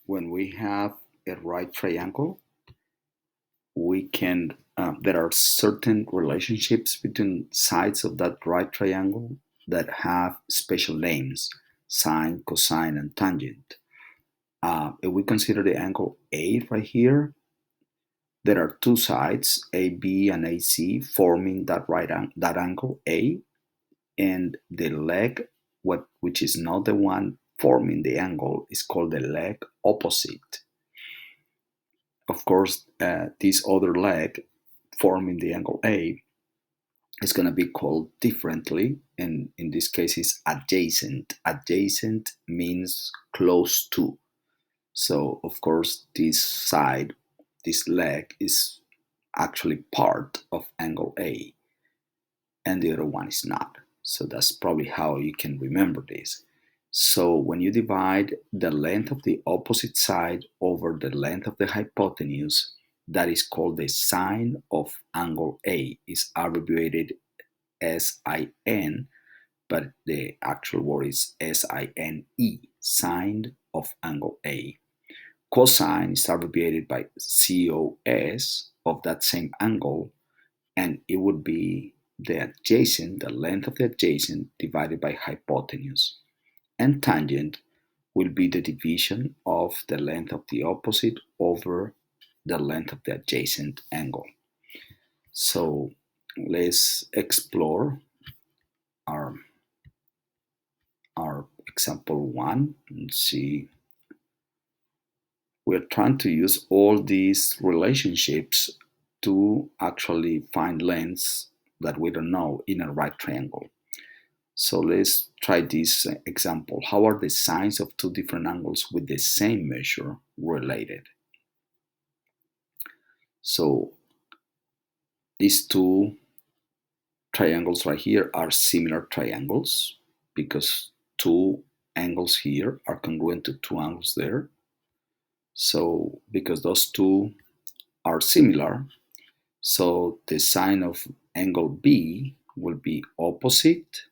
when we have a right triangle, we can there are certain relationships between sides of that right triangle that have special names: sine, cosine, and tangent. If we consider the angle A right here, there are two sides, AB and AC, forming that angle A, and the leg, which is not the one forming the angle, is called the leg opposite. Of course, this other leg forming the angle A is going to be called differently, and in this case is adjacent. Adjacent means close to. So of course this side, this leg, is actually part of angle A and the other one is not. So that's probably how you can remember this. So when you divide the length of the opposite side over the length of the hypotenuse, that is called the sine of angle A. Is abbreviated SIN, but the actual word is SINE, sine of angle A. Cosine is abbreviated by COS of that same angle, and it would be the length of the adjacent divided by hypotenuse. And tangent will be the division of the length of the opposite over the length of the adjacent angle. So let's explore our, our example one and see. We're trying to use all these relationships to actually find lengths that we don't know in a right triangle. So let's try this example. How are the sines of two different angles with the same measure related? So these two triangles right here are similar triangles because two angles here are congruent to two angles there. So because those two are similar, so the sine of angle B will be opposite,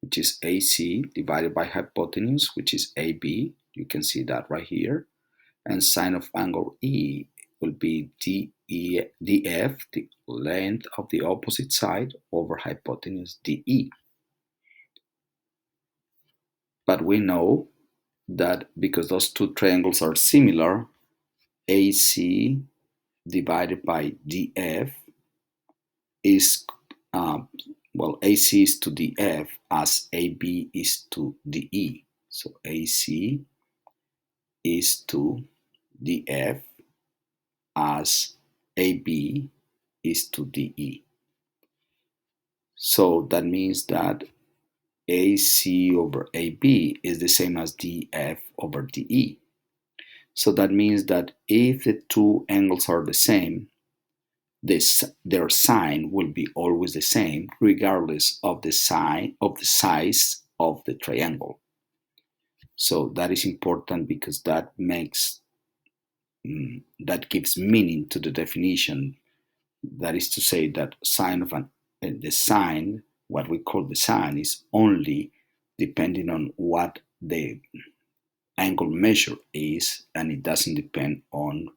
which is AC, divided by hypotenuse, which is AB. You can see that right here. And sine of angle E will be DF, the length of the opposite side, over hypotenuse DE. But we know that because those two triangles are similar, AC divided by DF is, AC is to DF as AB is to DE. So AC is to DF as AB is to DE. So that means that AC over AB is the same as DF over DE. So that means that if the two angles are the same, their sine will be always the same regardless of the size of the triangle. So that is important because that gives meaning to the definition. That is to say that the sine, what we call the sine, is only depending on what the angle measure is, and it doesn't depend on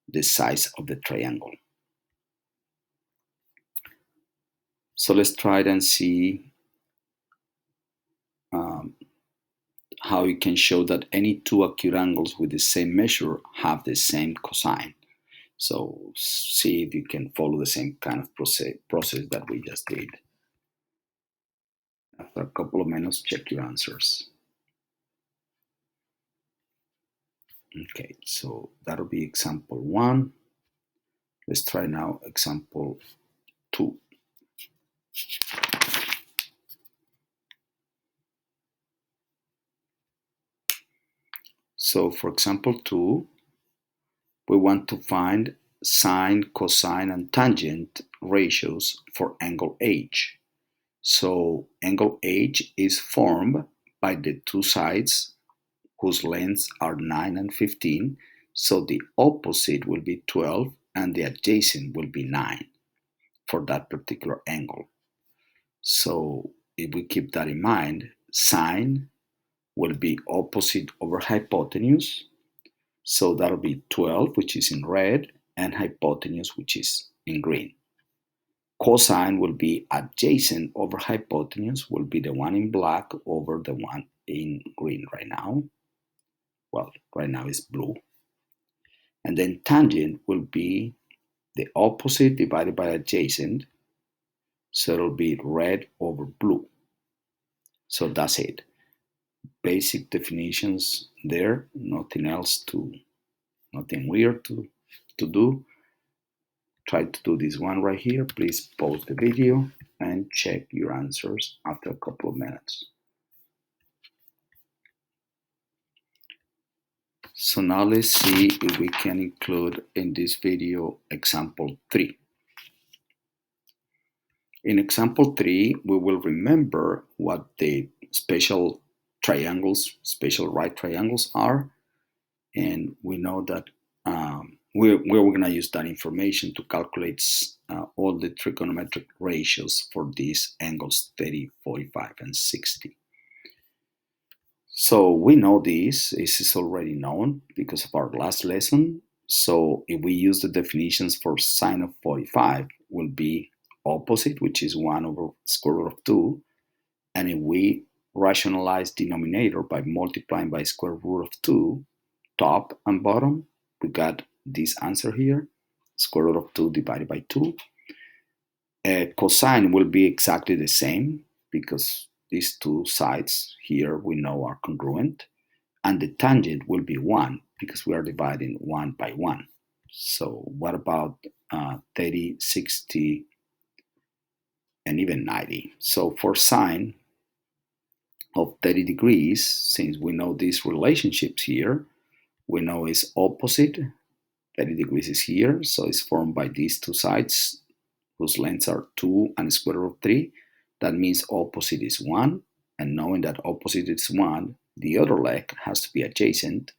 the size of the triangle. So let's try it and see how you can show that any two acute angles with the same measure have the same cosine. So see if you can follow the same kind of process that we just did. After a couple of minutes, check your answers. Okay, so that'll be example one. Let's try now example two. So for example two, we want to find sine, cosine, and tangent ratios for angle H. So angle H is formed by the two sides whose lengths are 9 and 15. So the opposite will be 12 and the adjacent will be 9 for that particular angle. So if we keep that in mind, sine will be opposite over hypotenuse. So that'll be 12, which is in red, and hypotenuse, which is in green. Cosine will be adjacent over hypotenuse, will be the one in black over the one in green right now. Well, right now it's blue. And then tangent will be the opposite divided by adjacent. So it'll be red over blue. So that's it. Basic definitions there, nothing weird to do. Try to do this one right here. Please pause the video and check your answers after a couple of minutes. So now let's see if we can include in this video example 3. In example 3, we will remember what the special right triangles are, and we know that we're going to use that information to calculate all the trigonometric ratios for these angles 30, 45, and 60. So we know this is already known because of our last lesson. So if we use the definitions for sine of 45, will be opposite, which is 1 over square root of 2. And if we rationalize denominator by multiplying by square root of 2, top and bottom, we got this answer here, square root of 2 divided by 2. Cosine will be exactly the same because these two sides here we know are congruent. And the tangent will be 1 because we are dividing 1 by 1. So what about 30, 60, and even 90? So for sine of 30 degrees, since we know these relationships here, we know it's opposite. 30 degrees is here, so it's formed by these two sides whose lengths are 2 and square root of 3. That means opposite is 1, and knowing that opposite is 1, the other leg has to be adjacent.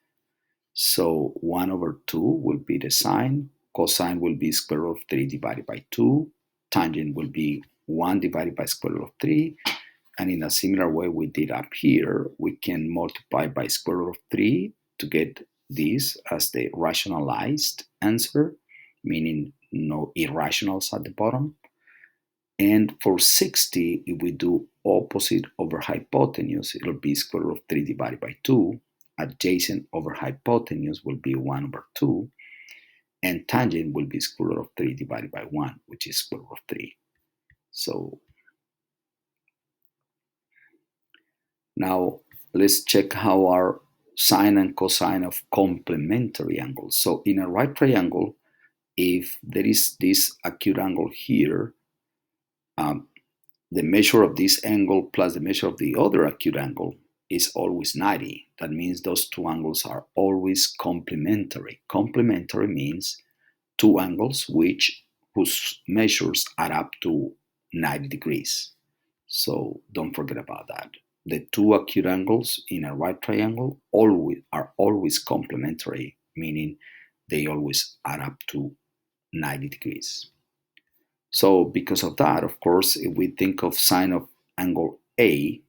So 1 over 2 will be the sine, cosine will be square root of 3 divided by 2, tangent will be 1 divided by square root of 3, and in a similar way we did up here, we can multiply by square root of 3 to get this as the rationalized answer, meaning no irrationals at the bottom. And for 60, if we do opposite over hypotenuse, it'll be square root of 3 divided by 2. Adjacent over hypotenuse will be 1 over 2. And tangent will be square root of 3 divided by 1, which is square root of 3. So now let's check how our sine and cosine of complementary angles. So in a right triangle, if there is this acute angle here, the measure of this angle plus the measure of the other acute angle is always 90. That means those two angles are always complementary. Complementary means two angles whose measures add up to 90 degrees. So don't forget about that. The two acute angles in a right triangle are always complementary, meaning they always add up to 90 degrees. So because of that, of course, if we think of sine of angle A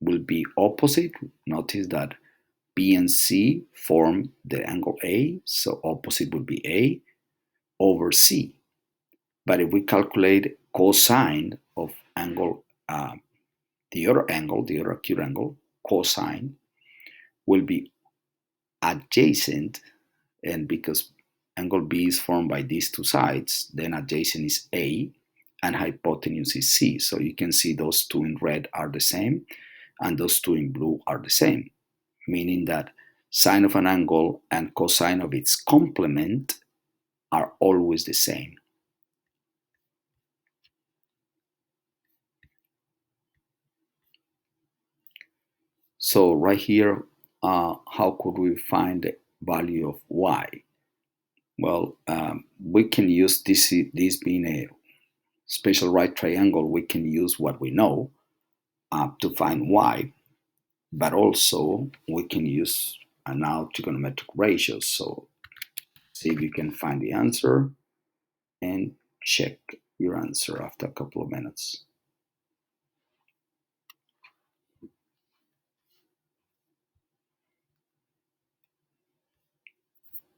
will be opposite, notice that B and C form the angle A, so opposite would be A over C. But if we calculate cosine of angle, the other acute angle, cosine, will be adjacent, and because angle B is formed by these two sides, then adjacent is A and hypotenuse is C. So you can see those two in red are the same and those two in blue are the same, meaning that sine of an angle and cosine of its complement are always the same. So right here, how could we find the value of y? Well, we can use this being a special right triangle, we can use what we know to find y, but also we can use now trigonometric ratios. So see if you can find the answer and check your answer after a couple of minutes.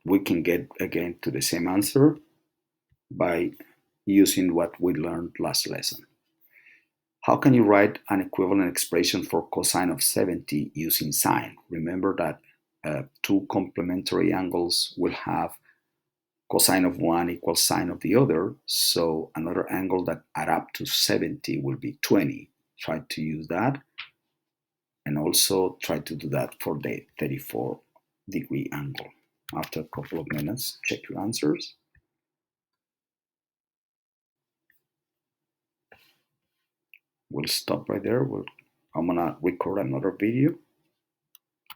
we can get again to the same answer by using what we learned last lesson. How can you write an equivalent expression for cosine of 70 using sine? Remember that two complementary angles will have cosine of one equals sine of the other, so another angle that add up to 70 will be 20. Try to use that, and also try to do that for the 34-degree angle. After a couple of minutes, check your answers. We'll stop right there. I'm gonna record another video